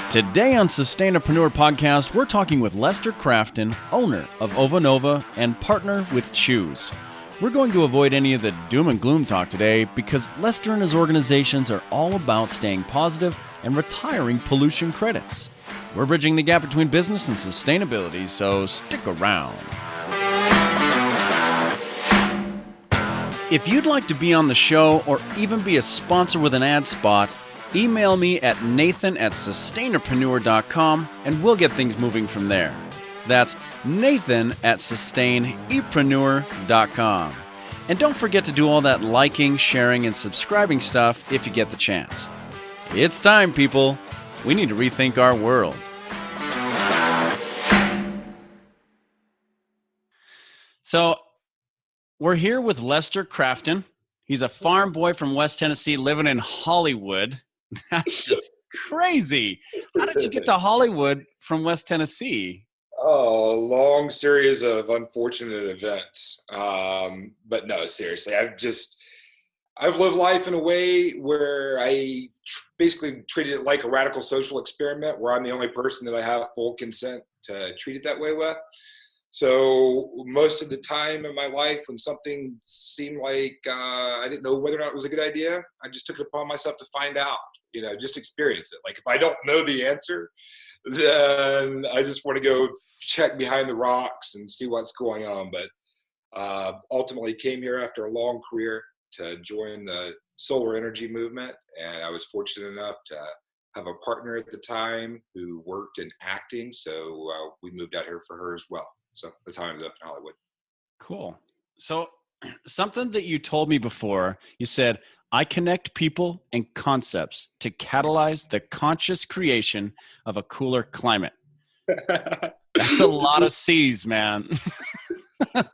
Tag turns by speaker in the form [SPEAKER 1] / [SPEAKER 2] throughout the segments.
[SPEAKER 1] Today on Sustainapreneur Podcast, we're talking with Lester Crafton, owner of OvaNova and partner with Chooose. We're going to avoid any of the doom and gloom talk today because Lester and his organizations are all about staying positive and retiring pollution credits. We're bridging the gap between business and sustainability, so stick around. If you'd like to be on the show or even be a sponsor with an ad spot, email me at nathan@sustainapreneur.com and we'll get things moving from there. That's nathan@sustainapreneur.com. And don't forget to do all that liking, sharing, and subscribing stuff if you get the chance. It's time, people. We need to rethink our world. So, we're here with Lester Crafton. He's a farm boy from West Tennessee living in Hollywood. That's just crazy. How did you get to Hollywood from West Tennessee?
[SPEAKER 2] Oh, long series of unfortunate events. But no, seriously, I've lived life in a way where I basically treated it like a radical social experiment where I'm the only person that I have full consent to treat it that way with. So most of the time in my life when something seemed like I didn't know whether or not it was a good idea, I just took it upon myself to find out, just experience it. Like if I don't know the answer, then I just want to go check behind the rocks and see what's going on. But ultimately came here after a long career to join the solar energy movement. And I was fortunate enough to have a partner at the time who worked in acting. So we moved out here for her as well. So that's how I ended up in Hollywood.
[SPEAKER 1] Cool. So something that you told me before, you said, I connect people and concepts to catalyze the conscious creation of a cooler climate. That's a lot of C's, man.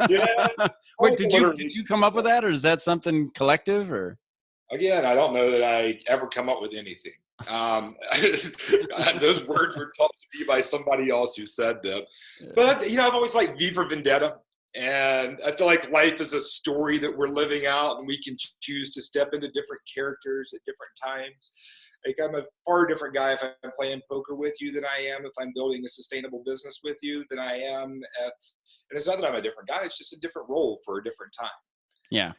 [SPEAKER 2] Yeah.
[SPEAKER 1] Wait, did you come up with that, or is that something collective? Or
[SPEAKER 2] again, I don't know that I ever come up with anything. Those words were taught to me by somebody else who said them. But I've always liked V for Vendetta, and I feel like life is a story that we're living out, and we can choose to step into different characters at different times. Like I'm a far different guy if I'm playing poker with you than I am if I'm building a sustainable business with you than I am and it's not that I'm a different guy, it's just a different role for a different time.
[SPEAKER 1] Yeah.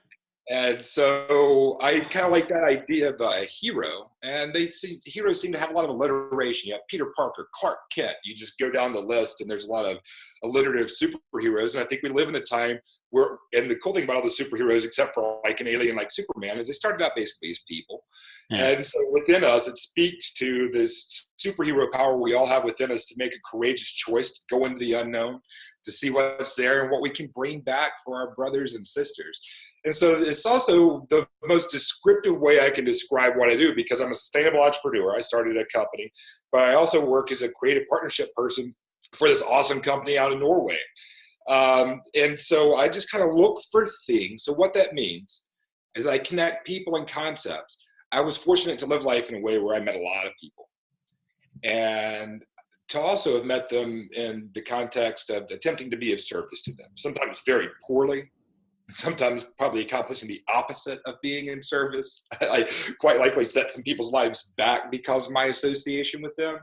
[SPEAKER 2] And so I kind of like that idea of a hero, and heroes seem to have a lot of alliteration. You have Peter Parker, Clark Kent. You just go down the list, and there's a lot of alliterative superheroes. And I think we live in a time where, and the cool thing about all the superheroes, except for like an alien like Superman, is they started out basically as people. Yeah. And so within us, it speaks to this superhero power we all have within us to make a courageous choice to go into the unknown, to see what's there and what we can bring back for our brothers and sisters. And so it's also the most descriptive way I can describe what I do, because I'm a sustainable entrepreneur. I started a company, but I also work as a creative partnership person for this awesome company out in Norway. And so I just kind of look for things. So what that means is I connect people and concepts. I was fortunate to live life in a way where I met a lot of people, and to also have met them in the context of attempting to be of service to them, sometimes very poorly, sometimes probably accomplishing the opposite of being in service. I quite likely set some people's lives back because of my association with them.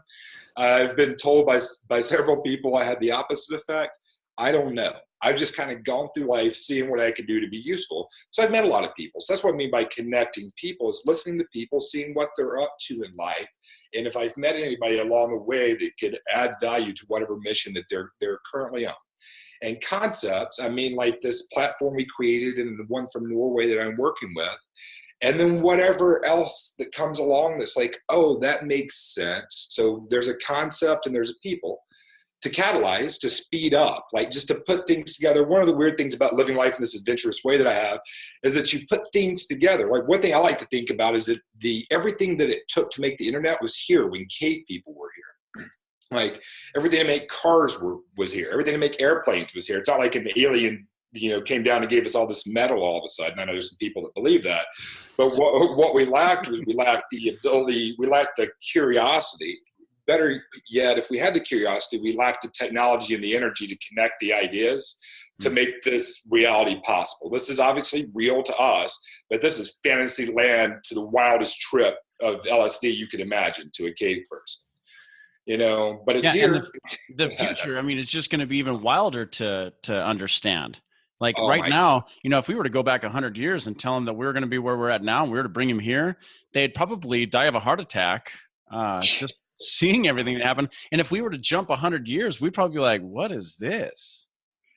[SPEAKER 2] I've been told by several people I had the opposite effect. I don't know. I've just kind of gone through life seeing what I could do to be useful. So I've met a lot of people. So that's what I mean by connecting people, is listening to people, seeing what they're up to in life. And if I've met anybody along the way that could add value to whatever mission that they're currently on. And concepts, I mean like this platform we created and the one from Norway that I'm working with. And then whatever else that comes along that's like, oh, that makes sense. So there's a concept and there's a people. To catalyze, to speed up, like just to put things together. One of the weird things about living life in this adventurous way that I have is that you put things together. Like one thing I like to think about is that everything that it took to make the internet was here when cave people were here. Like everything to make cars was here. Everything to make airplanes was here. It's not like an alien, came down and gave us all this metal all of a sudden. I know there's some people that believe that, but what we lacked was we lacked the ability, we lacked the curiosity. Better yet, if we had the curiosity, we lacked the technology and the energy to connect the ideas to make this reality possible. This is obviously real to us, but this is fantasy land to the wildest trip of LSD you could imagine to a cave person. but it's
[SPEAKER 1] Yeah, and
[SPEAKER 2] here.
[SPEAKER 1] the future, I mean, it's just going to be even wilder to understand. Like
[SPEAKER 2] Oh
[SPEAKER 1] right
[SPEAKER 2] my,
[SPEAKER 1] now, if we were to go back 100 years and tell them that we're going to be where we're at now, and we were to bring him here, they'd probably die of a heart attack just seeing everything that happened. And if we were to jump 100 years, we'd probably be like, what is this?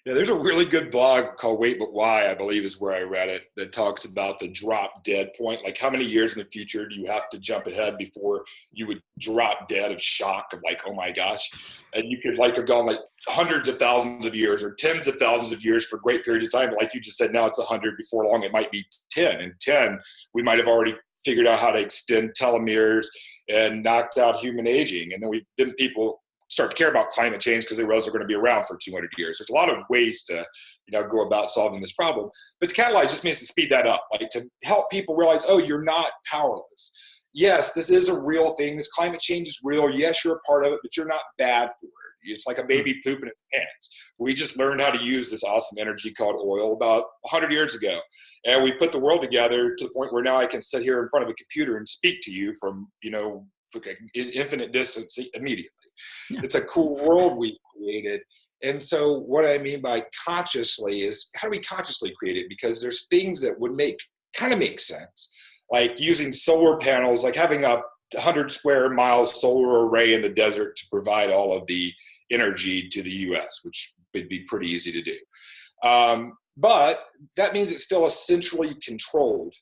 [SPEAKER 2] yeah, there's a really good blog called Wait But Why, I believe is where I read it, that talks about the drop dead point. Like how many years in the future do you have to jump ahead before you would drop dead of shock of like, oh my gosh. And you could like have gone like hundreds of thousands of years or tens of thousands of years for great periods of time. But like you just said, now it's 100, before long it might be 10. And 10, we might have already figured out how to extend telomeres and knocked out human aging. And then people start to care about climate change because they realize they're going to be around for 200 years. There's a lot of ways to, go about solving this problem. But to catalyze just means to speed that up, like to help people realize, oh, you're not powerless. Yes, this is a real thing. This climate change is real. Yes, you're a part of it, but you're not bad for it. It's like a baby pooping its pants. We just learned how to use this awesome energy called oil about 100 years ago. And we put the world together to the point where now I can sit here in front of a computer and speak to you from, infinite distance immediately. Yeah. It's a cool world we created. And so what I mean by consciously is, how do we consciously create it? Because there's things that would kind of make sense. Like using solar panels, like having a 100 square mile solar array in the desert to provide all of the energy to the US, which would be pretty easy to do. But that means it's still a centrally controlled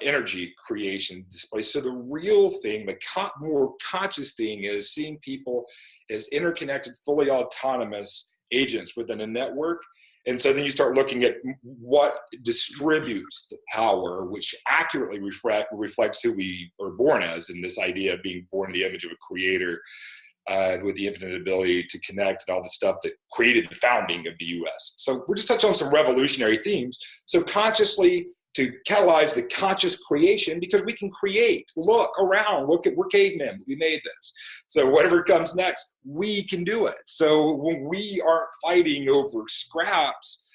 [SPEAKER 2] energy creation display. So the real thing, the more conscious thing, is seeing people as interconnected, fully autonomous agents within a network. And so then you start looking at what distributes the power, which accurately reflects who we are born as, in this idea of being born in the image of a creator with the infinite ability to connect and all the stuff that created the founding of the US. So we're just touching on some revolutionary themes. So consciously, to catalyze the conscious creation, because we can create, look around, we're cavemen, we made this. So whatever comes next, we can do it. So when we aren't fighting over scraps,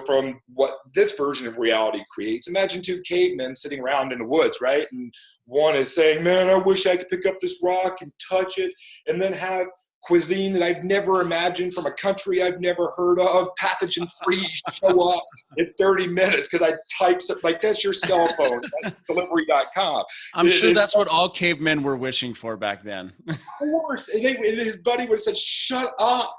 [SPEAKER 2] from what this version of reality creates, imagine two cavemen sitting around in the woods, right? And one is saying, man, I wish I could pick up this rock and touch it, and then have cuisine that I've never imagined from a country I've never heard of, pathogen-free, show up in 30 minutes because I typed something. Like, that's your cell phone, that's delivery.com.
[SPEAKER 1] I'm sure that's what all cavemen were wishing for back then.
[SPEAKER 2] Of course. And his buddy would have said, shut up.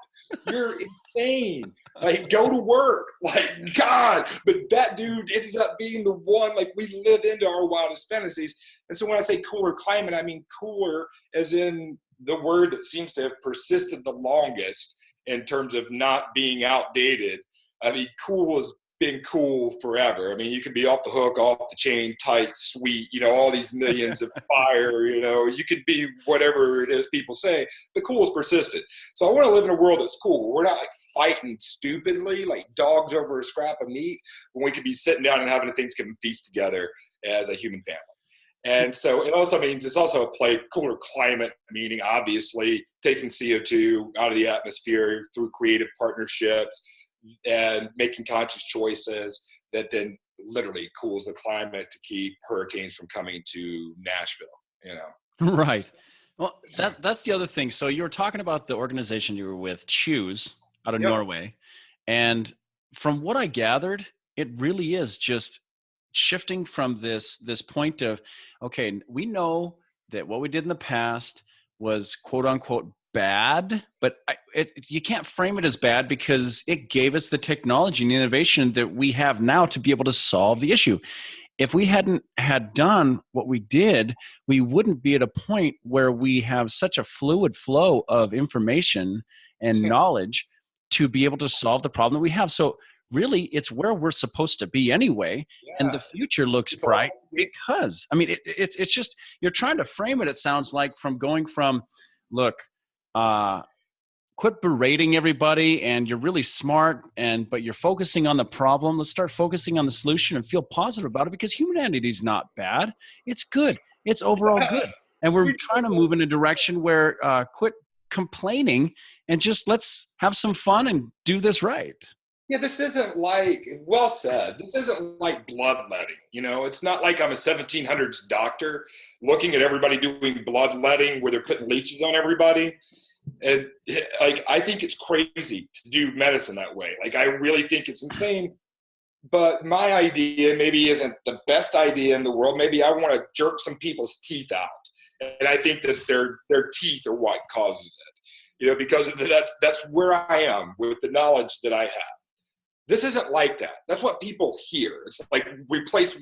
[SPEAKER 2] You're insane. Like, go to work. Like, God. But that dude ended up being the one, like, we live into our wildest fantasies. And so when I say cooler climate, I mean cooler as in the word that seems to have persisted the longest in terms of not being outdated. I mean, cool has been cool forever. I mean, you can be off the hook, off the chain, tight, sweet, all these millions of fire, you could be whatever it is people say, but cool has persisted. So I want to live in a world that's cool. We're not like fighting stupidly, like dogs over a scrap of meat, when we could be sitting down and having a Thanksgiving feast together as a human family. And so it also means it's also a cooler climate, meaning obviously taking CO2 out of the atmosphere through creative partnerships and making conscious choices that then literally cools the climate to keep hurricanes from coming to Nashville,
[SPEAKER 1] Right. Well, that's the other thing. So you were talking about the organization you were with, Chooose, out of Norway. And from what I gathered, it really is just shifting from this point of, okay, we know that what we did in the past was quote unquote bad, but you can't frame it as bad because it gave us the technology and the innovation that we have now to be able to solve the issue. If we hadn't had done what we did, we wouldn't be at a point where we have such a fluid flow of information and knowledge to be able to solve the problem that we have. So really, it's where we're supposed to be anyway, and the future looks bright because, I mean, it's just, you're trying to frame it, it sounds like, from going from, look, quit berating everybody, and you're really smart, but you're focusing on the problem. Let's start focusing on the solution and feel positive about it, because humanity is not bad. It's good. It's overall good. And we're trying to move in a direction where quit complaining and just let's have some fun and do this right.
[SPEAKER 2] Yeah, this isn't like, well said, this isn't like bloodletting. It's not like I'm a 1700s doctor looking at everybody doing bloodletting where they're putting leeches on everybody. And like, I think it's crazy to do medicine that way. Like, I really think it's insane. But my idea maybe isn't the best idea in the world. Maybe I want to jerk some people's teeth out. And I think that their teeth are what causes it. Because that's where I am with the knowledge that I have. This isn't like that. That's what people hear. It's like replace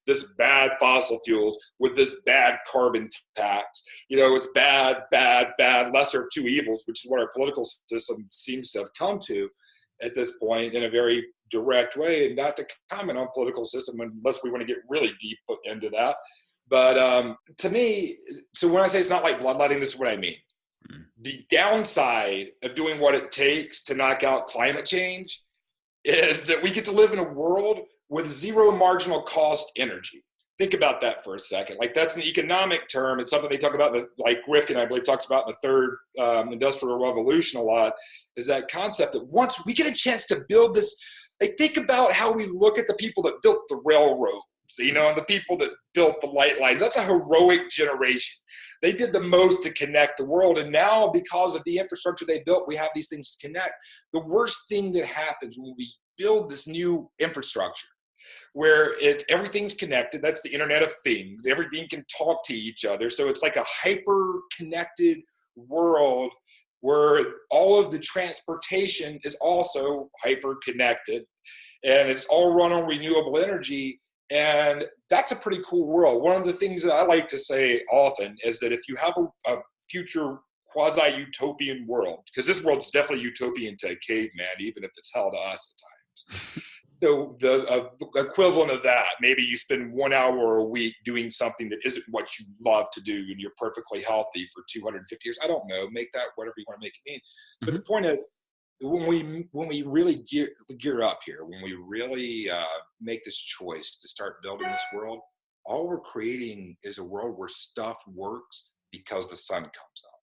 [SPEAKER 2] this bad fossil fuels with this bad carbon tax. It's bad, bad, bad, lesser of two evils, which is what our political system seems to have come to at this point in a very direct way. And not to comment on political system unless we want to get really deep into that. But to me, so when I say it's not like bloodletting, this is what I mean. The downside of doing what it takes to knock out climate change is that we get to live in a world with zero marginal cost energy. Think about that for a second. Like, that's an economic term. It's something they talk about, like Rifkin, I believe, talks about in the third industrial revolution a lot, is that concept that once we get a chance to build this, like, think about how we look at the people that built the railroads, and the people that built the light lines. That's a heroic generation. They did the most to connect the world. And now, because of the infrastructure they built, we have these things to connect. The worst thing that happens when we build this new infrastructure, where everything's connected, that's the Internet of Things, everything can talk to each other. So it's like a hyper-connected world where all of the transportation is also hyper-connected, and it's all run on renewable energy. And that's a pretty cool world. One of the things that I like to say often is that if you have a future quasi-utopian world, because this world's definitely utopian to a caveman, even if it's hell to us at times. So the equivalent of that, maybe you spend 1 hour a week doing something that isn't what you love to do and you're perfectly healthy for 250 years. I don't know, make that whatever you want to make it mean. But the point is, when we really gear up here, when we really make this choice to start building this world, all we're creating is a world where stuff works because the sun comes up.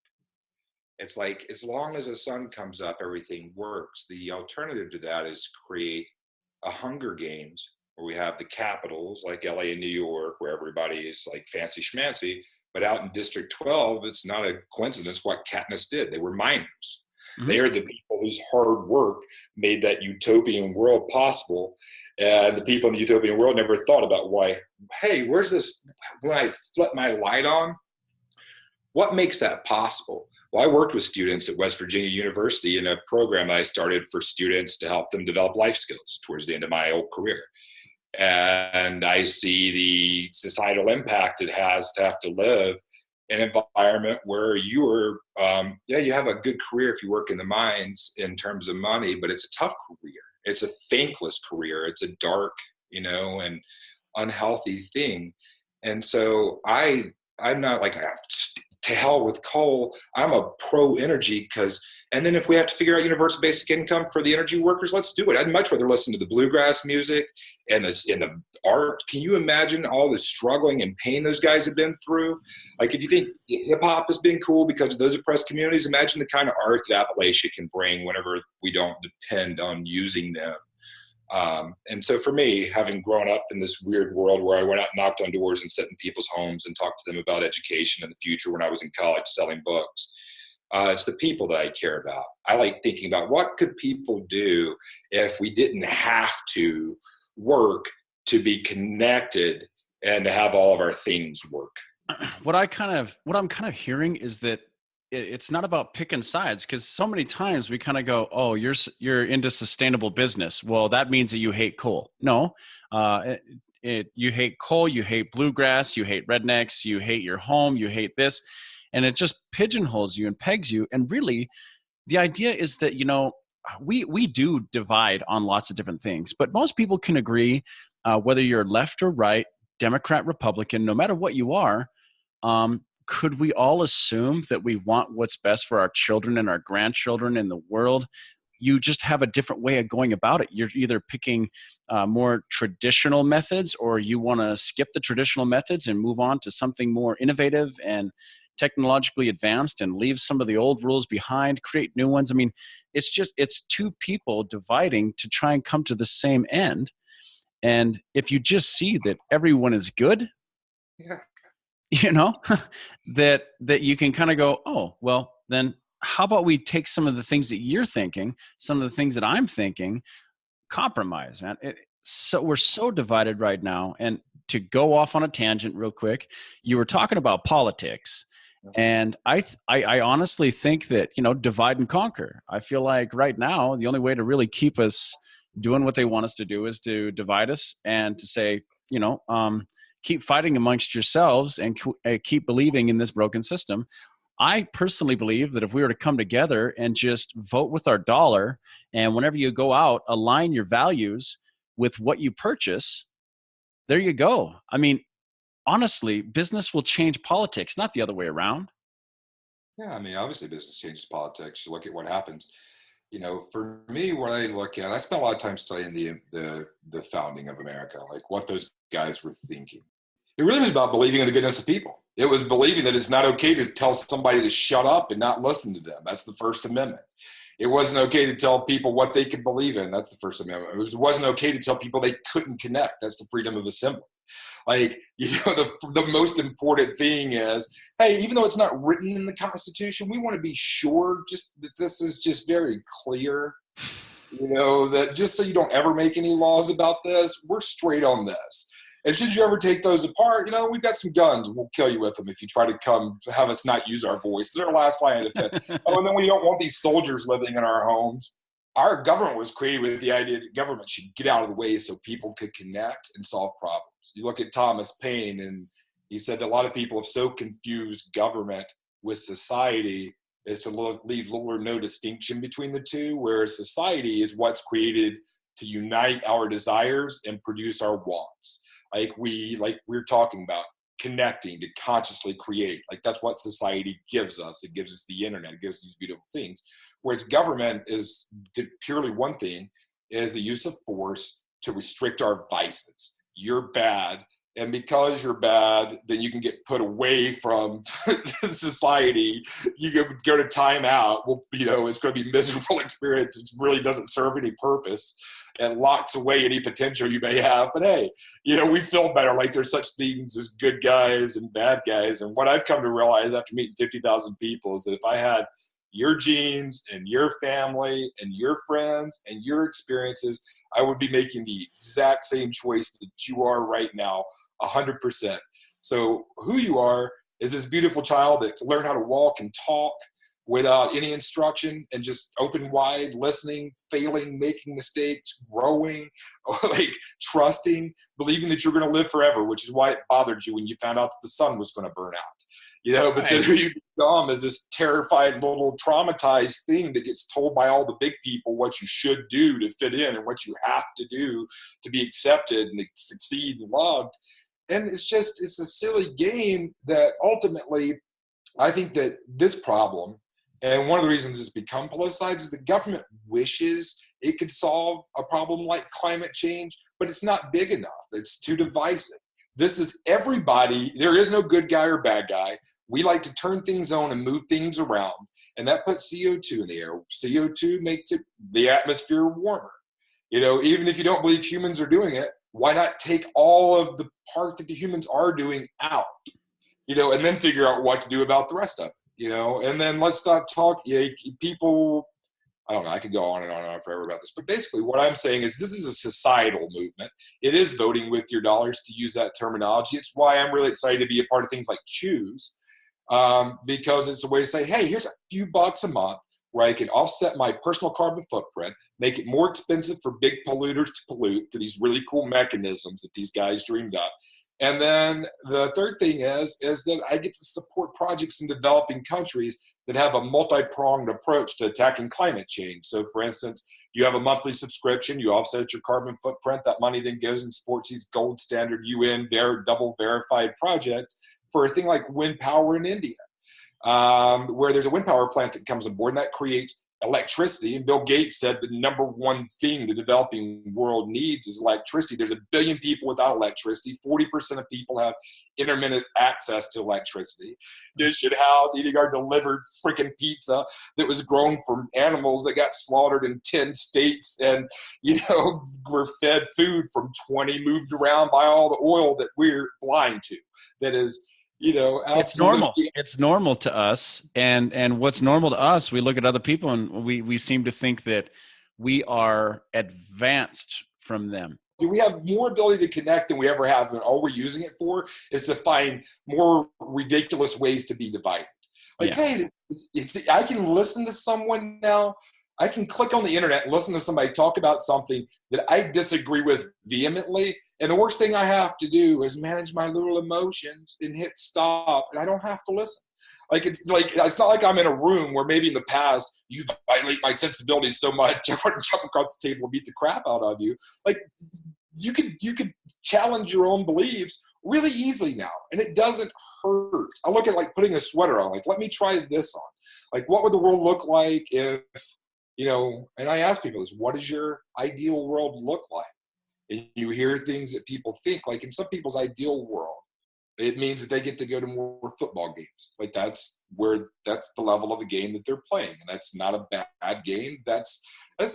[SPEAKER 2] It's like, as long as the sun comes up, everything works. The alternative to that is create a Hunger Games where we have the capitals like LA and New York, where everybody is like fancy schmancy. But out in District 12, it's not a coincidence what Katniss did. They were miners. They are the people whose hard work made that utopian world possible. And the people in the utopian world never thought about why, hey, where's this, when I flip my light on, what makes that possible? Well, I worked with students at West Virginia University in a program I started for students to help them develop life skills towards the end of my old career. And I see the societal impact it has to have to live in an environment where you are, you have a good career if you work in the mines in terms of money, but it's a tough career. It's a thankless career. It's a dark, and unhealthy thing. And so I'm not like, to hell with coal. I'm a pro energy and then if we have to figure out universal basic income for the energy workers, let's do it. I'd much rather listen to the bluegrass music and the art. Can you imagine all the struggling and pain those guys have been through? Like, if you think hip hop has been cool because of those oppressed communities, imagine the kind of art that Appalachia can bring whenever we don't depend on using them. And so for me, having grown up in this weird world where I went out and knocked on doors and sat in people's homes and talked to them about education and the future when I was in college selling books, it's the people that I care about. I like thinking about what could people do if we didn't have to work to be connected and to have all of our things work.
[SPEAKER 1] What I'm kind of hearing is that it's not about picking sides, because so many times we kind of go, oh, you're into sustainable business. Well, that means that you hate coal. No, you hate coal, you hate bluegrass, you hate rednecks, you hate your home, you hate this. And it just pigeonholes you and pegs you. And really, the idea is that, we do divide on lots of different things, but most people can agree, whether you're left or right, Democrat, Republican, no matter what you are, could we all assume that we want what's best for our children and our grandchildren in the world? You just have a different way of going about it. You're either picking more traditional methods, or you want to skip the traditional methods and move on to something more innovative and technologically advanced and leave some of the old rules behind, create new ones. I mean, it's two people dividing to try and come to the same end. And if you just see that everyone is good,
[SPEAKER 2] Yeah.
[SPEAKER 1] you know, that you can kind of go, oh, well, then how about we take some of the things that you're thinking, some of the things that I'm thinking, compromise, man. So we're so divided right now. And to go off on a tangent real quick, you were talking about politics. And I honestly think that, divide and conquer. I feel like right now, the only way to really keep us doing what they want us to do is to divide us and to say, keep fighting amongst yourselves and keep believing in this broken system. I personally believe that if we were to come together and just vote with our dollar, and whenever you go out, align your values with what you purchase, there you go. I mean, honestly, business will change politics, not the other way around.
[SPEAKER 2] Yeah, I mean, obviously business changes politics. You look at what happens. For me, what I look at, I spent a lot of time studying the founding of America, like what those guys were thinking. It really was about believing in the goodness of people. It was believing that it's not okay to tell somebody to shut up and not listen to them. That's the First Amendment. It wasn't okay to tell people what they could believe in. That's the First Amendment. It wasn't okay to tell people they couldn't connect. That's the freedom of assembly. Like, the most important thing is, hey, even though it's not written in the Constitution, we want to be sure just that this is just very clear, that just so you don't ever make any laws about this, we're straight on this. And should you ever take those apart, we've got some guns. We'll kill you with them if you try to come have us not use our voice. It's our last line of defense. And then we don't want these soldiers living in our homes. Our government was created with the idea that government should get out of the way so people could connect and solve problems. You look at Thomas Paine, and he said that a lot of people have so confused government with society as to leave little or no distinction between the two, whereas society is what's created to unite our desires and produce our wants. Like we're talking about, connecting to consciously create. Like that's what society gives us. It gives us the internet. It gives us these beautiful things. Whereas government is purely one thing, is the use of force to restrict our vices. You're bad. And because you're bad, then you can get put away from society. You go to timeout. Well, it's going to be a miserable experience. It really doesn't serve any purpose and locks away any potential you may have. But hey, we feel better. Like there's such things as good guys and bad guys. And what I've come to realize after meeting 50,000 people is that if I had your genes and your family and your friends and your experiences, I would be making the exact same choice that you are right now, 100%. So who you are is this beautiful child that learned how to walk and talk without any instruction and just open wide, listening, failing, making mistakes, growing, like trusting, believing that you're going to live forever, which is why it bothered you when you found out that the sun was going to burn out. But then who you become is this terrified little traumatized thing that gets told by all the big people what you should do to fit in and what you have to do to be accepted and to succeed and loved. And it's a silly game that ultimately, I think that this problem, and one of the reasons it's become politicized, is the government wishes it could solve a problem like climate change, but it's not big enough. It's too divisive. This is everybody. There is no good guy or bad guy. We like to turn things on and move things around, and that puts CO2 in the air. CO2 makes the atmosphere warmer. Even if you don't believe humans are doing it, why not take all of the part that the humans are doing out, and then figure out what to do about the rest of it, and then let's stop talking. People, I don't know, I could go on and on and on forever about this, but basically what I'm saying is this is a societal movement. It is voting with your dollars, to use that terminology. It's why I'm really excited to be a part of things like Chooose, because it's a way to say, hey, here's a few bucks a month where I can offset my personal carbon footprint, make it more expensive for big polluters to pollute through these really cool mechanisms that these guys dreamed up. And then the third thing is that I get to support projects in developing countries that have a multi-pronged approach to attacking climate change. So for instance, you have a monthly subscription, you offset your carbon footprint, that money then goes and supports these gold standard UN double verified projects for a thing like wind power in India, where there's a wind power plant that comes on board and that creates electricity. And Bill Gates said the number one thing the developing world needs is electricity. There's 1 billion people without electricity. 40% of people have intermittent access to electricity. You should house eating our delivered freaking pizza that was grown from animals that got slaughtered in 10 states and, were fed food from 20, moved around by all the oil that we're blind to. That is,
[SPEAKER 1] it's normal. It's normal to us. And what's normal to us, we look at other people and we seem to think that we are advanced from them.
[SPEAKER 2] We have more ability to connect than we ever have, and all we're using it for is to find more ridiculous ways to be divided. Hey, I can listen to someone now. I can click on the internet and listen to somebody talk about something that I disagree with vehemently. And the worst thing I have to do is manage my little emotions and hit stop. And I don't have to listen. It's not like I'm in a room where maybe in the past you violate my sensibilities so much I want to jump across the table and beat the crap out of you. You could challenge your own beliefs really easily now, and it doesn't hurt. I look at putting a sweater on. Let me try this on. What would the world look like if and I ask people this, what does your ideal world look like? And you hear things that people think, in some people's ideal world, it means that they get to go to more football games. That's the level of the game that they're playing. And that's not a bad game. That's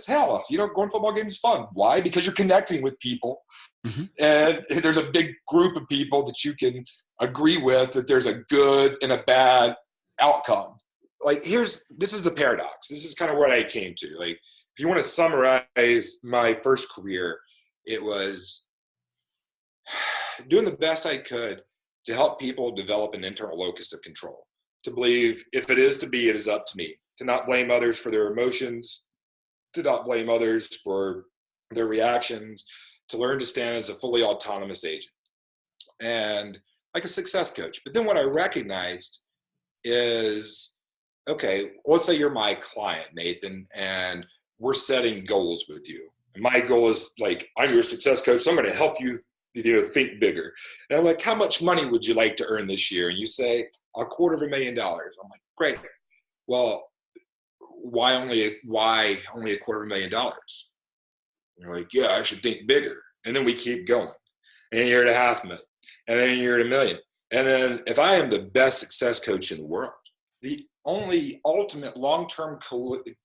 [SPEAKER 2] hell. Going to football games is fun. Why? Because you're connecting with people. Mm-hmm. And there's a big group of people that you can agree with that there's a good and a bad outcome. This is the paradox. This is kind of what I came to. If you want to summarize my first career, it was doing the best I could to help people develop an internal locus of control, to believe if it is to be, it is up to me, to not blame others for their emotions, to not blame others for their reactions, to learn to stand as a fully autonomous agent and like a success coach. But then what I recognized is, okay, let's say you're my client, Nathan, and we're setting goals with you. And my goal is I'm your success coach, so I'm going to help you, think bigger. And I'm how much money would you like to earn this year? And you say, $250,000. I'm great. Well, why only $250,000? You're yeah, I should think bigger. And then we keep going. And then you're at $500,000. And then you're at $1 million. And then if I am the best success coach in the world, the only ultimate long-term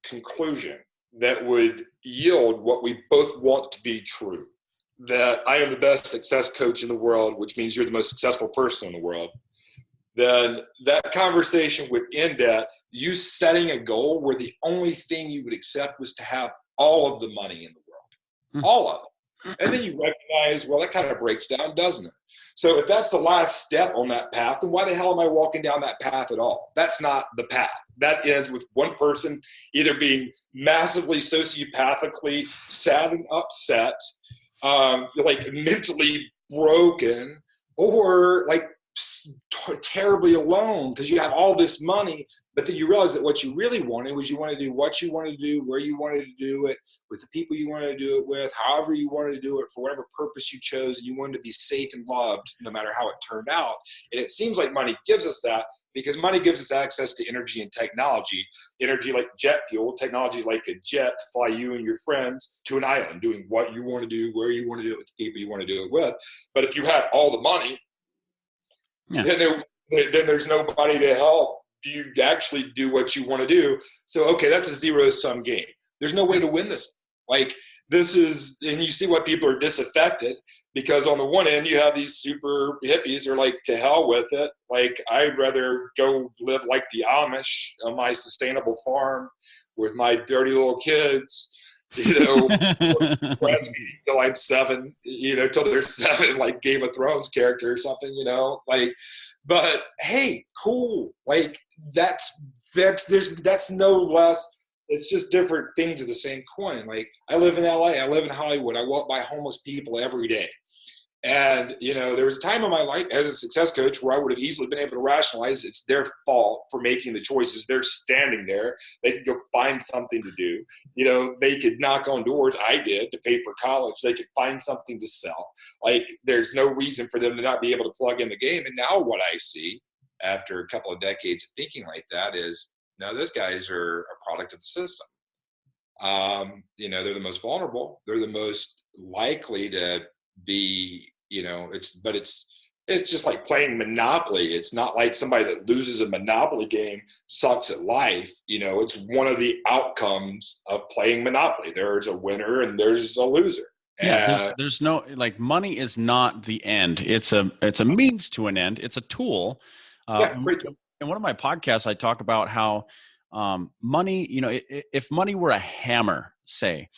[SPEAKER 2] conclusion that would yield what we both want to be true, that I am the best success coach in the world, which means you're the most successful person in the world, then that conversation would end at you setting a goal where the only thing you would accept was to have all of the money in the world, all of it. And then you recognize, well, that kind of breaks down, doesn't it? So if that's the last step on that path, then why the hell am I walking down that path at all? That's not the path. That ends with one person either being massively sociopathically sad and upset, mentally broken, or terribly alone because you have all this money, but then you realize that what you really wanted was you wanted to do what you wanted to do, where you wanted to do it, with the people you wanted to do it with, however you wanted to do it, for whatever purpose you chose, and you wanted to be safe and loved no matter how it turned out. And it seems like money gives us that because money gives us access to energy and technology, energy like jet fuel, technology like a jet to fly you and your friends to an island, doing what you want to do, where you want to do it, with the people you want to do it with. But if you had all the money, then there's nobody to help you actually do what you want to do. So, okay, that's a zero-sum game. There's no way to win this. This is, and you see why people are disaffected, because on the one end, you have these super hippies who are to hell with it. I'd rather go live like the Amish on my sustainable farm with my dirty little kids, breastfeeding till I'm 7, till they're 7, like Game of Thrones character or something, but hey, cool. That's no less. It's just different things of the same coin. I live in LA, I live in Hollywood. I walk by homeless people every day. And, there was a time in my life as a success coach where I would have easily been able to rationalize it's their fault for making the choices. They're standing there. They could go find something to do. They could knock on doors. I did to pay for college. They could find something to sell. There's no reason for them to not be able to plug in the game. And now what I see after a couple of decades of thinking like that is Now those guys are a product of the system. They're the most vulnerable. They're the most likely to be, it's just like playing Monopoly. It's not like somebody that loses a Monopoly game sucks at life. It's one of the outcomes of playing Monopoly. There's a winner and there's a loser.
[SPEAKER 1] Yeah, there's no, like, money is not the end. It's a means to an end. It's a tool. In one of my podcasts, I talk about how money, if money were a hammer, say,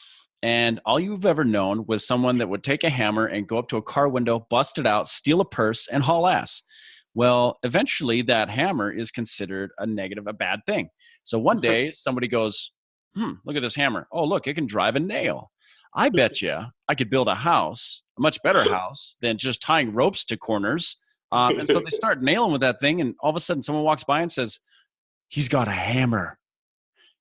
[SPEAKER 1] and all you've ever known was someone that would take a hammer and go up to a car window, bust it out, steal a purse, and haul ass. Well, eventually that hammer is considered a negative, a bad thing. So one day somebody goes, look at this hammer. Oh, look, it can drive a nail. I bet you I could build a house, a much better house than just tying ropes to corners. And so they start nailing with that thing. And all of a sudden someone walks by and says, he's got a hammer.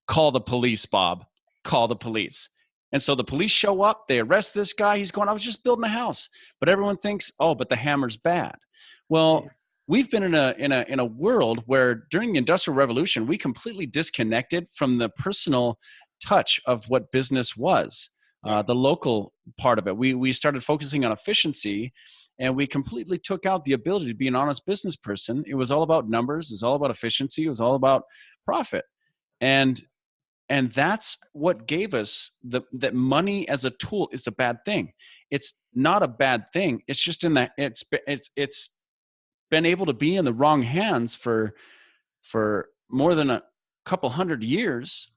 [SPEAKER 1] Call the police, Bob. Call the police. And so the police show up. They arrest this guy. He's going, I was just building a house. But everyone thinks, oh, but the hammer's bad. Well, we've been in a world where during the Industrial Revolution, we completely disconnected from the personal touch of what business was, the local part of it. We started focusing on efficiency, and we completely took out the ability to be an honest business person. It was all about numbers. It was all about efficiency. It was all about profit. And that's what gave us that money as a tool is a bad thing. It's not a bad thing. It's just in that it's been able to be in the wrong hands for more than a couple hundred years,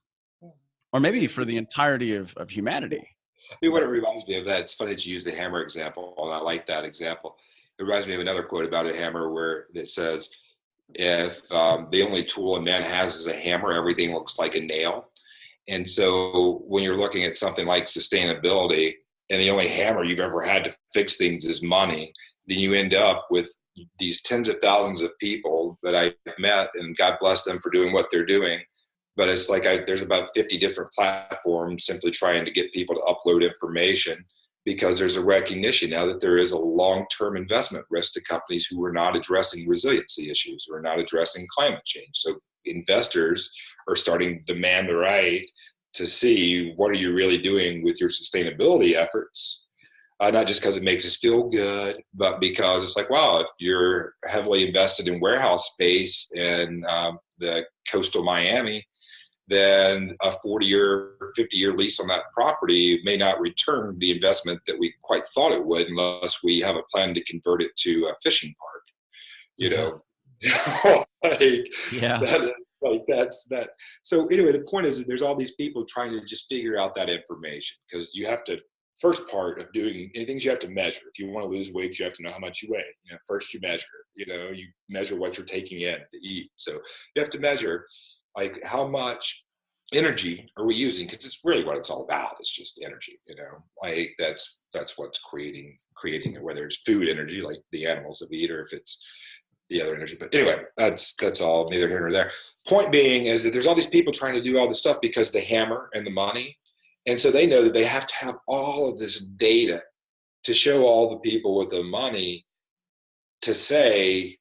[SPEAKER 1] or maybe for the entirety of humanity.
[SPEAKER 2] What it reminds me of that, it's funny that you use the hammer example, and I like that example. It reminds me of another quote about a hammer where it says, if the only tool a man has is a hammer, everything looks like a nail. And so when you're looking at something like sustainability, and the only hammer you've ever had to fix things is money, then you end up with these tens of thousands of people that I've met, and God bless them for doing what they're doing. But it's like there's about 50 different platforms simply trying to get people to upload information, because there's a recognition now that there is a long-term investment risk to companies who are not addressing resiliency issues, who are not addressing climate change. So investors are starting to demand the right to see, what are you really doing with your sustainability efforts? Not just because it makes us feel good, but because it's like, wow, if you're heavily invested in warehouse space in the coastal Miami, then a 40-year, 50-year lease on that property may not return the investment that we quite thought it would, unless we have a plan to convert it to a fishing park. That's that. So anyway, the point is that there's all these people trying to just figure out that information, because you have to, first part of doing anything is you have to measure. If you want to lose weight, you have to know how much you weigh. First you measure, you measure what you're taking in to eat. So you have to measure, like, how much energy are we using? Because it's really what it's all about. It's just energy, like that's what's creating it, whether it's food energy, like the animals that we eat, or if it's the other energy. But anyway, that's all neither here nor there. Point being is that there's all these people trying to do all this stuff because the hammer and the money. And so they know that they have to have all of this data to show all the people with the money to say,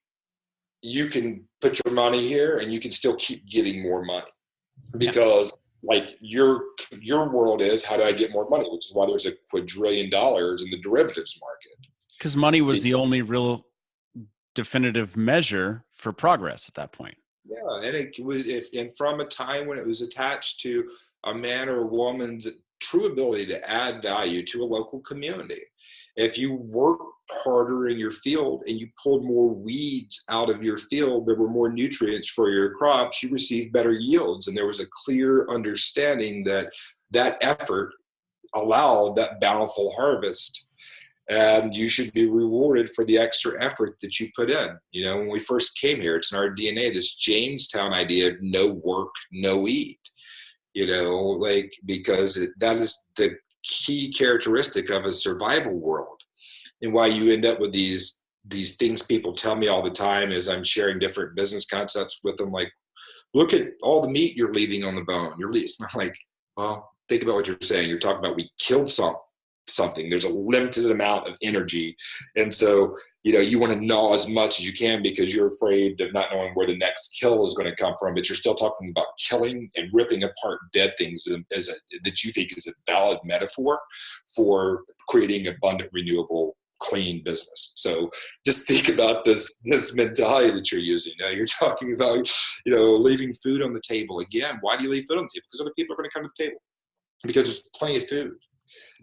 [SPEAKER 2] you can put your money here and you can still keep getting more money. Because like your world is, how do I get more money? Which is why there's $1 quadrillion in the derivatives market.
[SPEAKER 1] Because money was the only real definitive measure for progress at that point.
[SPEAKER 2] Yeah, and it was, and from a time when it was attached to a man or a woman's true ability to add value to a local community. If you worked harder in your field and you pulled more weeds out of your field, there were more nutrients for your crops, you received better yields. And there was a clear understanding that that effort allowed that bountiful harvest. And you should be rewarded for the extra effort that you put in. When we first came here, it's in our DNA, this Jamestown idea of no work, no eat. Because that is the key characteristic of a survival world. And why you end up with these things people tell me all the time as I'm sharing different business concepts with them, like, look at all the meat you're leaving on the bone. I'm like, well, think about what you're saying. You're talking about we killed something something. There's a limited amount of energy. And so, you want to gnaw as much as you can because you're afraid of not knowing where the next kill is going to come from. But you're still talking about killing and ripping apart dead things that you think is a valid metaphor for creating abundant, renewable, clean business. So just think about this mentality that you're using. Now you're talking about, leaving food on the table. Again, why do you leave food on the table? Because other people are going to come to the table because there's plenty of food,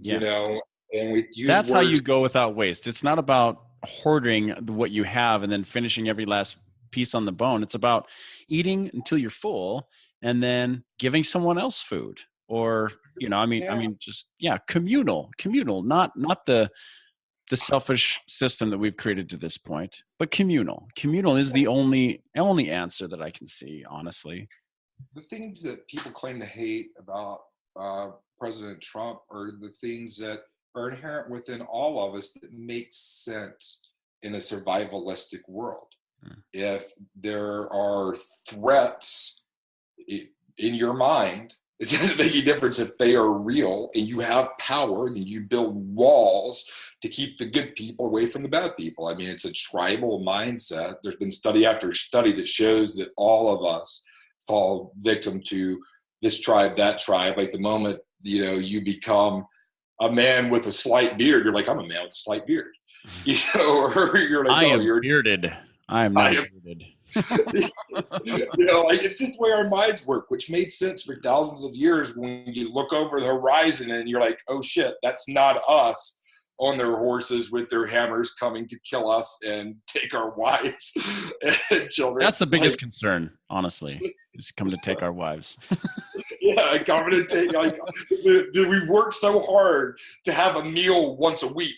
[SPEAKER 2] and we use
[SPEAKER 1] That's
[SPEAKER 2] words.
[SPEAKER 1] how you go without waste. It's not about hoarding what you have and then finishing every last piece on the bone. It's about eating until you're full and then giving someone else food or, communal, not the selfish system that we've created to this point, but communal. Communal is the only answer that I can see, honestly.
[SPEAKER 2] The things that people claim to hate about President Trump are the things that are inherent within all of us that make sense in a survivalistic world. If there are threats in your mind, it doesn't make any difference if they are real and you have power, then you build walls to keep the good people away from the bad people. I mean, it's a tribal mindset. There's been study after study that shows that all of us fall victim to this tribe, that tribe. Like the moment, you become a man with a slight beard, you're like, I'm a man with a slight beard. Or you're like, you're
[SPEAKER 1] bearded. I am not bearded.
[SPEAKER 2] It's just the way our minds work, which made sense for thousands of years when you look over the horizon and you're like, oh shit, that's not us on their horses with their hammers coming to kill us and take our wives and children.
[SPEAKER 1] That's the biggest concern, honestly, is come to take our wives.
[SPEAKER 2] Yeah, coming to take, we've worked so hard to have a meal once a week.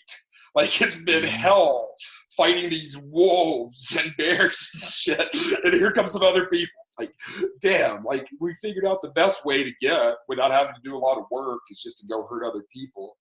[SPEAKER 2] Like it's been hell fighting these wolves and bears and shit. And here comes some other people. Like, damn, like we figured out the best way to get without having to do a lot of work is just to go hurt other people.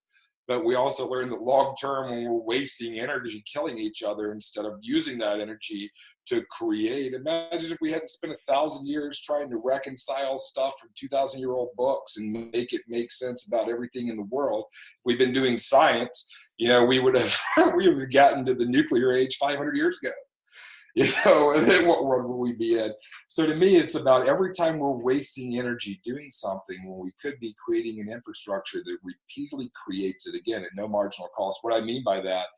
[SPEAKER 2] But we also learned that long term, when we're wasting energy killing each other instead of using that energy to create. Imagine if we hadn't spent 1,000 years trying to reconcile stuff from 2,000-year-old books and make it make sense about everything in the world. If we've been doing science, we would have gotten to the nuclear age 500 years ago. And then what world will we be in? So to me, it's about every time we're wasting energy doing something when we could be creating an infrastructure that repeatedly creates it again at no marginal cost. What I mean by that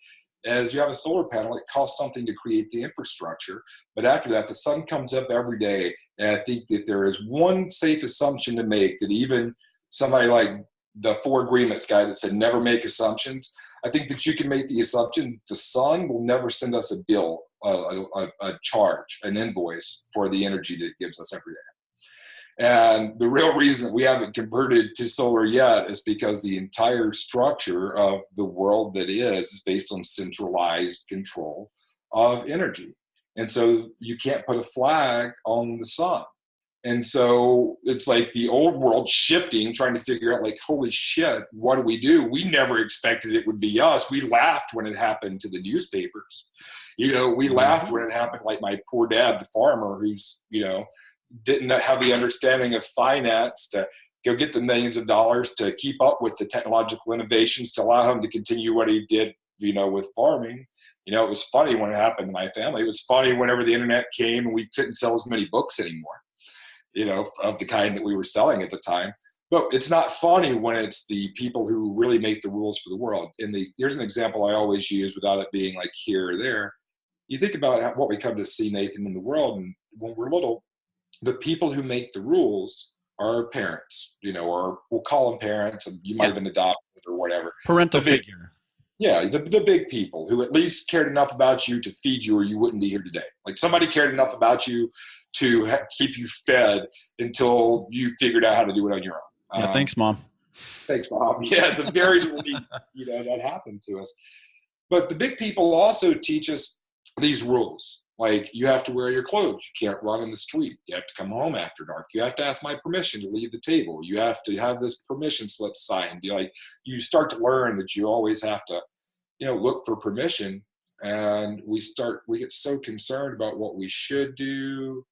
[SPEAKER 2] is you have a solar panel, it costs something to create the infrastructure, but after that, the sun comes up every day. And I think that there is one safe assumption to make that even somebody like the Four Agreements guy that said never make assumptions, I think that you can make the assumption the sun will never send us a bill, a charge, an invoice for the energy that it gives us every day. And the real reason that we haven't converted to solar yet is because the entire structure of the world that is based on centralized control of energy. And so you can't put a flag on the sun. And so it's like the old world shifting, trying to figure out like, holy shit, what do we do? We never expected it would be us. We laughed when it happened to the newspapers. We laughed when it happened, like my poor dad, the farmer, who's, didn't have the understanding of finance to go get the millions of dollars to keep up with the technological innovations to allow him to continue what he did, with farming. It was funny when it happened to my family. It was funny whenever the internet came and we couldn't sell as many books anymore. Of the kind that we were selling at the time. But it's not funny when it's the people who really make the rules for the world. Here's an example I always use without it being like here or there. You think about what we come to see, Nathan, in the world, and when we're little, the people who make the rules are our parents, or we'll call them parents, and you might have been adopted or whatever.
[SPEAKER 1] Parental figure.
[SPEAKER 2] Yeah, the big people who at least cared enough about you to feed you or you wouldn't be here today. Like somebody cared enough about you to keep you fed until you figured out how to do it on your own.
[SPEAKER 1] Yeah, thanks, Mom.
[SPEAKER 2] Thanks, Mom. Yeah, at the very least, that happened to us. But the big people also teach us these rules. Like you have to wear your clothes. You can't run in the street. You have to come home after dark. You have to ask my permission to leave the table. You have to have this permission slip signed. You start to learn that you always have to, look for permission. And we get so concerned about what we should do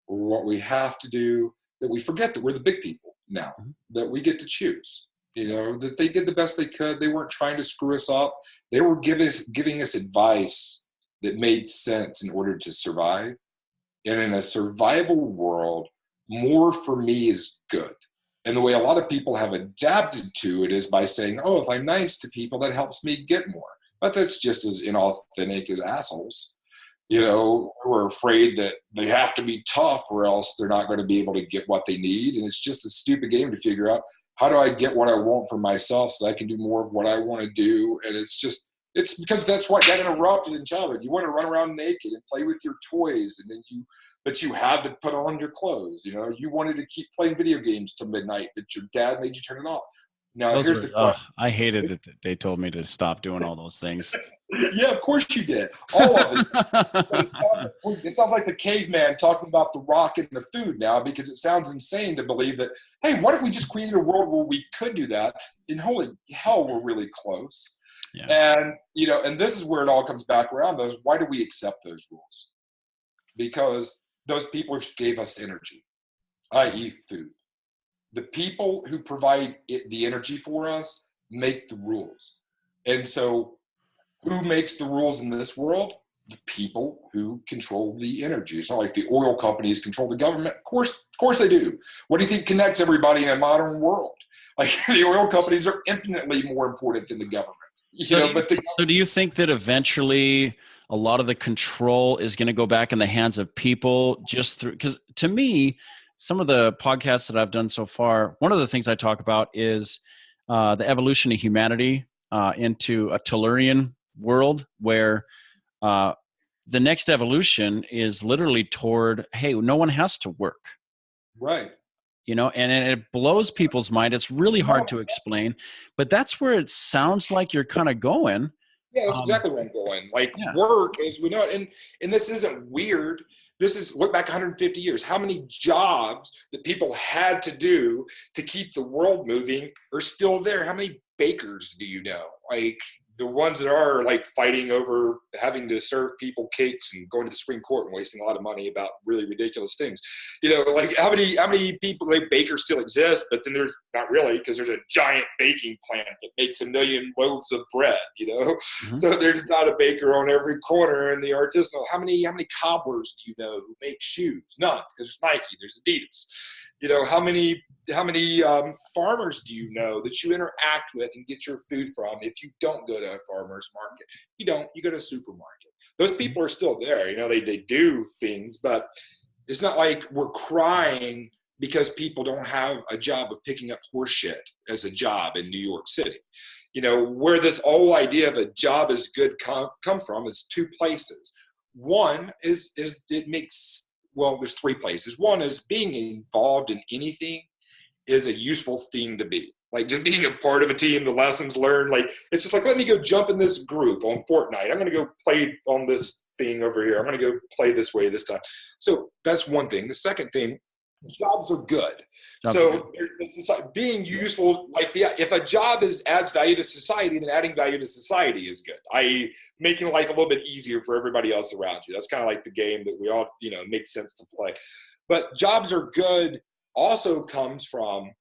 [SPEAKER 2] or what we have to do that we forget that we're the big people now, that we get to choose. that they did the best they could. They weren't trying to screw us up. They were giving us advice that made sense in order to survive. And in a survival world, more for me is good. And the way a lot of people have adapted to it is by saying, oh, if I'm nice to people, that helps me get more. But that's just as inauthentic as assholes, who are afraid that they have to be tough or else they're not going to be able to get what they need. And it's just a stupid game to figure out, how do I get what I want for myself so I can do more of what I want to do? And it's because that's what got interrupted in childhood. You want to run around naked and play with your toys, but you had to put on your clothes. You wanted to keep playing video games till midnight, but your dad made you turn it off. Now, here's the question.
[SPEAKER 1] I hated that they told me to stop doing all those things.
[SPEAKER 2] Yeah, of course you did. All of us. It sounds like the caveman talking about the rock and the food now, because it sounds insane to believe that, hey, what if we just created a world where we could do that? And holy hell, we're really close. Yeah. And, and this is where it all comes back around. Why do we accept those rules? Because those people gave us energy, i.e. food. The people who provide the energy for us make the rules. And so who makes the rules in this world? The people who control the energy. It's not like the oil companies control the government. Of course they do. What do you think connects everybody in a modern world? Like, the oil companies are infinitely more important than the government.
[SPEAKER 1] So do you think that eventually a lot of the control is going to go back in the hands of people because to me, some of the podcasts that I've done so far, one of the things I talk about is the evolution of humanity into a Tellurian world where the next evolution is literally toward, hey, no one has to work.
[SPEAKER 2] Right.
[SPEAKER 1] And it blows people's mind. It's really hard to explain, but that's where it sounds like you're kind of going.
[SPEAKER 2] Yeah, that's exactly where I'm going. Work, as we know, and this isn't weird. This is, look back 150 years. How many jobs that people had to do to keep the world moving are still there? How many bakers do you know? The ones that are fighting over having to serve people cakes and going to the Supreme Court and wasting a lot of money about really ridiculous things. How many people, bakers still exist, but then there's not really, because there's a giant baking plant that makes 1 million loaves of bread, Mm-hmm. So there's not a baker on every corner in the artisanal. How many cobblers do you know who make shoes? None, because there's Nike, there's Adidas. How many farmers do you know that you interact with and get your food from if you don't go to a farmer's market? You go to a supermarket. Those people are still there. They do things, but it's not like we're crying because people don't have a job of picking up horse shit as a job in New York City. Where this whole idea of a job is good come from, it's two places. One is it makes, well, there's three places. One is being involved in anything is a useful thing to be. Just being a part of a team, the lessons learned, it's just let me go jump in this group on Fortnite. I'm going to go play on this thing over here. I'm going to go play this way this time. So that's one thing. The second thing, jobs are good. Being useful, if a job adds value to society, then adding value to society is good. I.e., making life a little bit easier for everybody else around you. That's kind of like the game that we all, makes sense to play. But jobs are good also comes from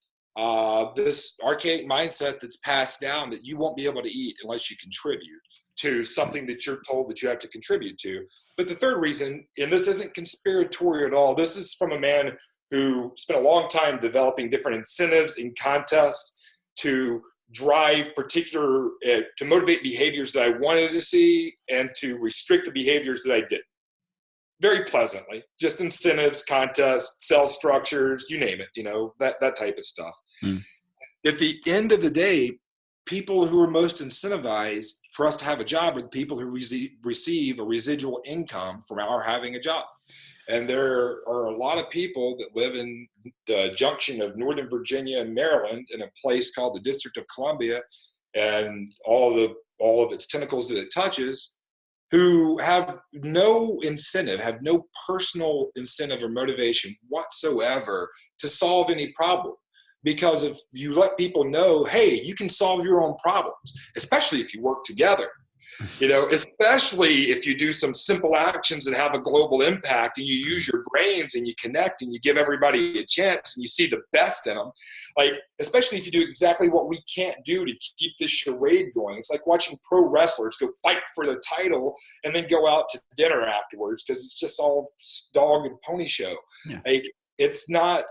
[SPEAKER 2] this archaic mindset that's passed down that you won't be able to eat unless you contribute to something that you're told that you have to contribute to. But the third reason, and this isn't conspiratorial at all, this is from a man who spent a long time developing different incentives in contests to drive to motivate behaviors that I wanted to see and to restrict the behaviors that I didn't. Very pleasantly, just incentives, contests, sales structures, you name it, that type of stuff. At the end of the day, people who are most incentivized for us to have a job are the people who receive a residual income from our having a job. And there are a lot of people that live in the junction of Northern Virginia and Maryland in a place called the District of Columbia and all of its tentacles that it touches, who have no incentive, have no personal incentive or motivation whatsoever to solve any problem. Because if you let people know, hey, you can solve your own problems, especially if you work together. Especially if you do some simple actions that have a global impact and you use your brains and you connect and you give everybody a chance and you see the best in them. Like, especially if you do exactly what we can't do to keep this charade going. It's like watching pro wrestlers go fight for the title and then go out to dinner afterwards because it's just all dog and pony show.
[SPEAKER 1] Yeah.
[SPEAKER 2] Like, it's not.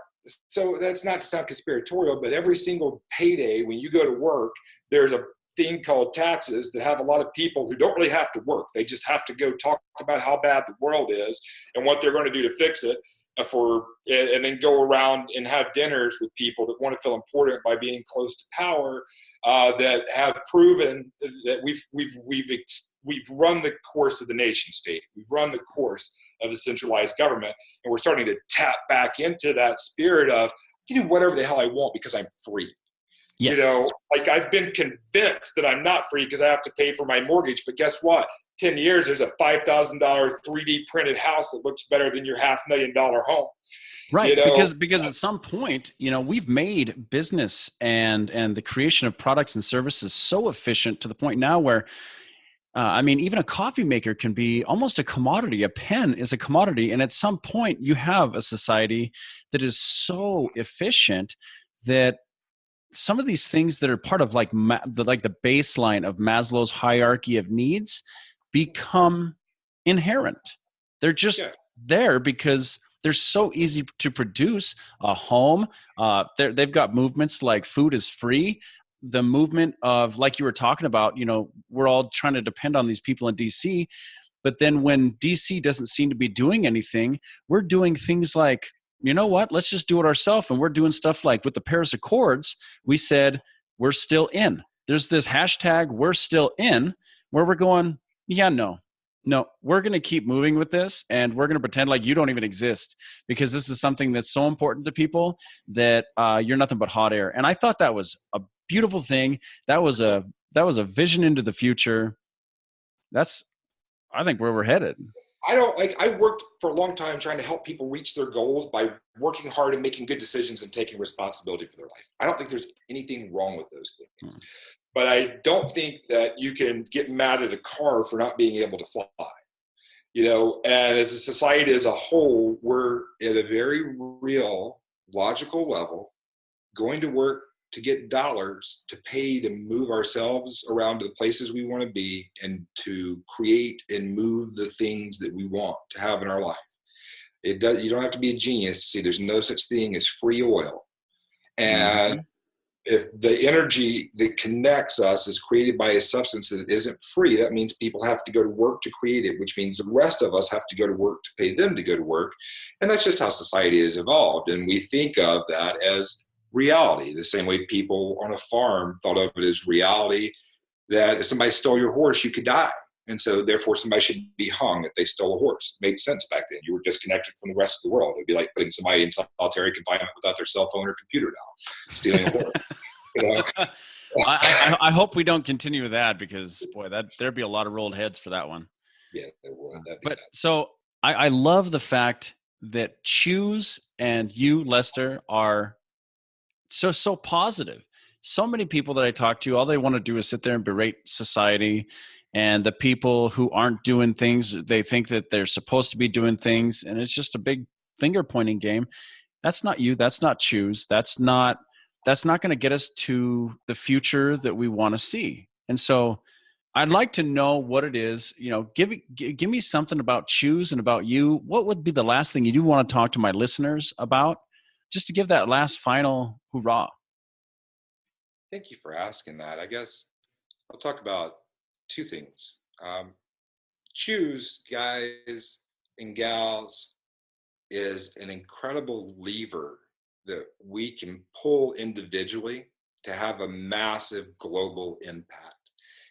[SPEAKER 2] So that's not to sound conspiratorial, but every single payday when you go to work, there's a thing called taxes that have a lot of people who don't really have to work. They just have to go talk about how bad the world is and what they're going to do to fix it and then go around and have dinners with people that want to feel important by being close to power, that have proven that we've run the course of the nation state. We've run the course of the centralized government, and we're starting to tap back into that spirit of, I can do whatever the hell I want because I'm free.
[SPEAKER 1] Yes.
[SPEAKER 2] Like, I've been convinced that I'm not free because I have to pay for my mortgage. But guess what? 10 years, there's a $5,000 3D printed house that looks better than your $500,000 home.
[SPEAKER 1] Right. Because at some point, we've made business and the creation of products and services so efficient to the point now where, even a coffee maker can be almost a commodity. A pen is a commodity. And at some point you have a society that is so efficient that some of these things that are part of the baseline of Maslow's hierarchy of needs become inherent. They're just there because they're so easy to produce. A home, they've got movements like food is free. The movement of, like you were talking about, we're all trying to depend on these people in DC. But then when DC doesn't seem to be doing anything, we're doing things like, you know what, let's just do it ourselves. And we're doing stuff like with the Paris Accords, we said, we're still in. There's this hashtag, we're still in, where we're going, no, we're going to keep moving with this. And we're going to pretend like you don't even exist because this is something that's so important to people that you're nothing but hot air. And I thought that was a beautiful thing. That was a vision into the future. That's, I think, where we're headed.
[SPEAKER 2] I worked for a long time trying to help people reach their goals by working hard and making good decisions and taking responsibility for their life. I don't think there's anything wrong with those things. But I don't think that you can get mad at a car for not being able to fly. And as a society as a whole, we're at a very real, logical level going to work to get dollars to pay to move ourselves around to the places we want to be and to create and move the things that we want to have in our life. You don't have to be a genius to see there's no such thing as free oil. And if the energy that connects us is created by a substance that isn't free, that means people have to go to work to create it, which means the rest of us have to go to work to pay them to go to work. And that's just how society has evolved. And we think of that as reality, the same way people on a farm thought of it as reality, that if somebody stole your horse, you could die. And so therefore somebody should be hung if they stole a horse. It made sense back then. You were disconnected from the rest of the world. It'd be like putting somebody in solitary confinement without their cell phone or computer now, stealing a horse.
[SPEAKER 1] I hope we don't continue with that because, boy, there'd be a lot of rolled heads for that one.
[SPEAKER 2] Yeah, there would.
[SPEAKER 1] But so I love the fact that Chooose and you, Lester, are so positive. So many people that I talk to, all they want to do is sit there and berate society and the people who aren't doing things. They think that they're supposed to be doing things, and it's just a big finger pointing game. That's not you. That's not Chooose. That's not going to get us to the future that we want to see. And so I'd like to know what it is. Give me something about Chooose and about you. What would be the last thing you do want to talk to my listeners about? Just to give that last final hoorah.
[SPEAKER 2] Thank you for asking that. I guess I'll talk about two things. Chooose, guys and gals, is an incredible lever that we can pull individually to have a massive global impact.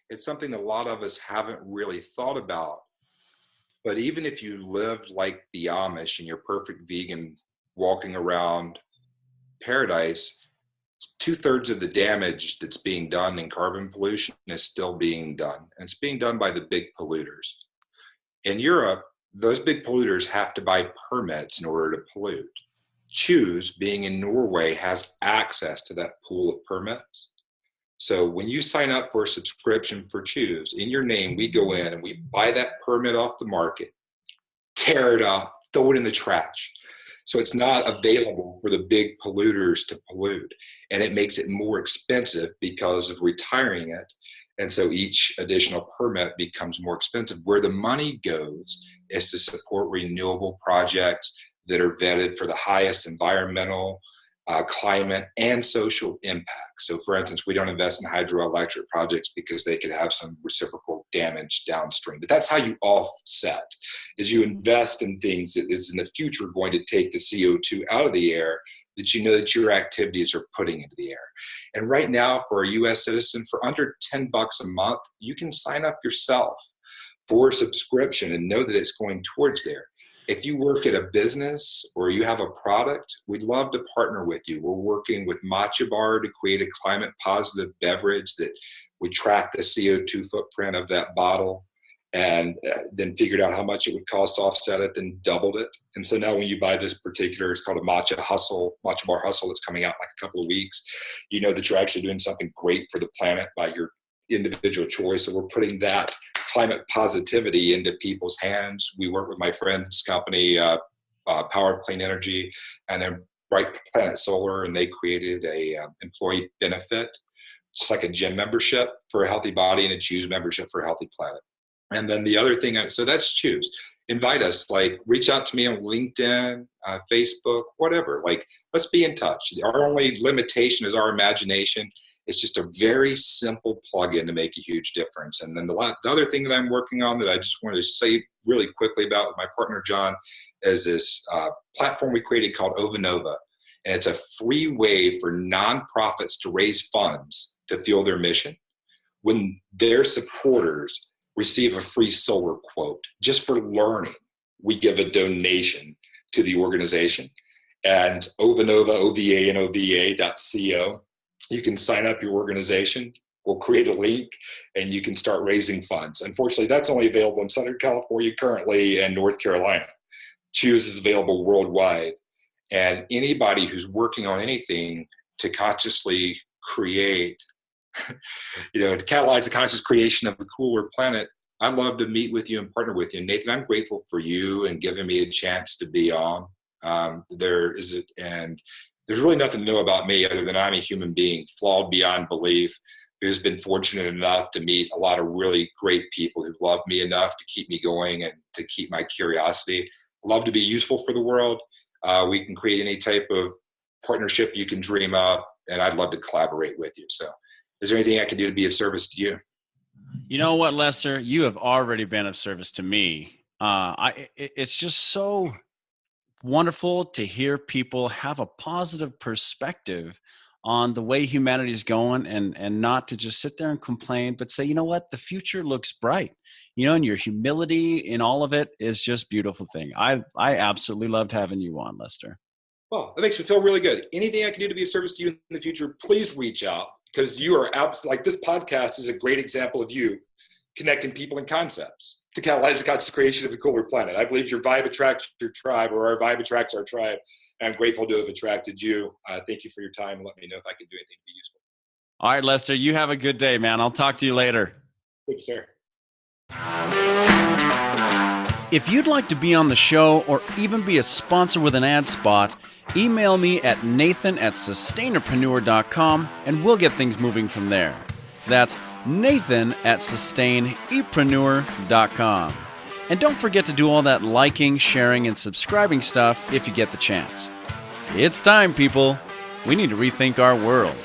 [SPEAKER 2] It's something a lot of us haven't really thought about. But even if you lived like the Amish and you're perfect vegan, walking around paradise, 2/3 of the damage that's being done in carbon pollution is still being done. And it's being done by the big polluters. In Europe, those big polluters have to buy permits in order to pollute. Chooose, being in Norway, has access to that pool of permits. So when you sign up for a subscription for Chooose, in your name, we go in and we buy that permit off the market, tear it up, throw it in the trash. So it's not available for the big polluters to pollute. And it makes it more expensive because of retiring it. And so each additional permit becomes more expensive. Where the money goes is to support renewable projects that are vetted for the highest environmental, climate, and social impact. So for instance, we don't invest in hydroelectric projects because they could have some reciprocal damage downstream. But that's how you offset, is you invest in things that is in the future going to take the CO2 out of the air that you know that your activities are putting into the air. And right now, for a US citizen, for under $10 a month, you can sign up yourself for a subscription and know that it's going towards there. If you work at a business or you have a product, we'd love to partner with you. We're working with Matcha Bar to create a climate positive beverage that would track the CO2 footprint of that bottle, and then figured out how much it would cost to offset it, then doubled it. And so now when you buy this particular, it's called a Matcha Bar Hustle that's coming out in like a couple of weeks, you know that you're actually doing something great for the planet by your individual choice. So we're putting that climate positivity into people's hands. We work with my friend's company, Power Clean Energy, and then Bright Planet Solar, and they created a employee benefit, just like a gym membership for a healthy body and a Chooose membership for a healthy planet. And then the other thing, so that's Chooose. Invite us, like reach out to me on LinkedIn, Facebook, whatever. Like, let's be in touch. Our only limitation is our imagination. It's just a very simple plugin to make a huge difference. And then the other thing that I'm working on that I just wanted to say really quickly about with my partner, John, is this platform we created called OvaNova. And it's a free way for nonprofits to raise funds to fuel their mission when their supporters receive a free solar quote. Just for learning, we give a donation to the organization. And OvaNova, OVA.co. You can sign up your organization. We'll create a link and you can start raising funds. Unfortunately, that's only available in Southern California currently and North Carolina. Chooose is available worldwide. And anybody who's working on anything to consciously create, to catalyze the conscious creation of a cooler planet, I'd love to meet with you and partner with you. Nathan, I'm grateful for you and giving me a chance to be on. There's really nothing to know about me other than I'm a human being, flawed beyond belief, who's been fortunate enough to meet a lot of really great people who love me enough to keep me going and to keep my curiosity. Love to be useful for the world. We can create any type of partnership you can dream up, and I'd love to collaborate with you. So is there anything I can do to be of service to you?
[SPEAKER 1] You know what, Lester? You have already been of service to me. It's just so wonderful to hear people have a positive perspective on the way humanity is going, and not to just sit there and complain, but say, you know what, the future looks bright, and your humility in all of it is just a beautiful thing. I absolutely loved having you on, Lester.
[SPEAKER 2] Well, that makes me feel really good. Anything I can do to be of service to you in the future, please reach out, because you are like this podcast is a great example of you connecting people and concepts to catalyze the conscious creation of a cooler planet. I believe your vibe attracts your tribe, or our vibe attracts our tribe. And I'm grateful to have attracted you. Thank you for your time. Let me know if I can do anything to be useful.
[SPEAKER 1] All right, Lester, you have a good day, man. I'll talk to you later.
[SPEAKER 2] Thank you, sir.
[SPEAKER 1] If you'd like to be on the show or even be a sponsor with an ad spot, email me at nathan@sustainepreneur.com and we'll get things moving from there. That's nathan@sustainepreneur.com. And don't forget to do all that liking, sharing, and subscribing stuff if you get the chance. It's time, people. We need to rethink our world.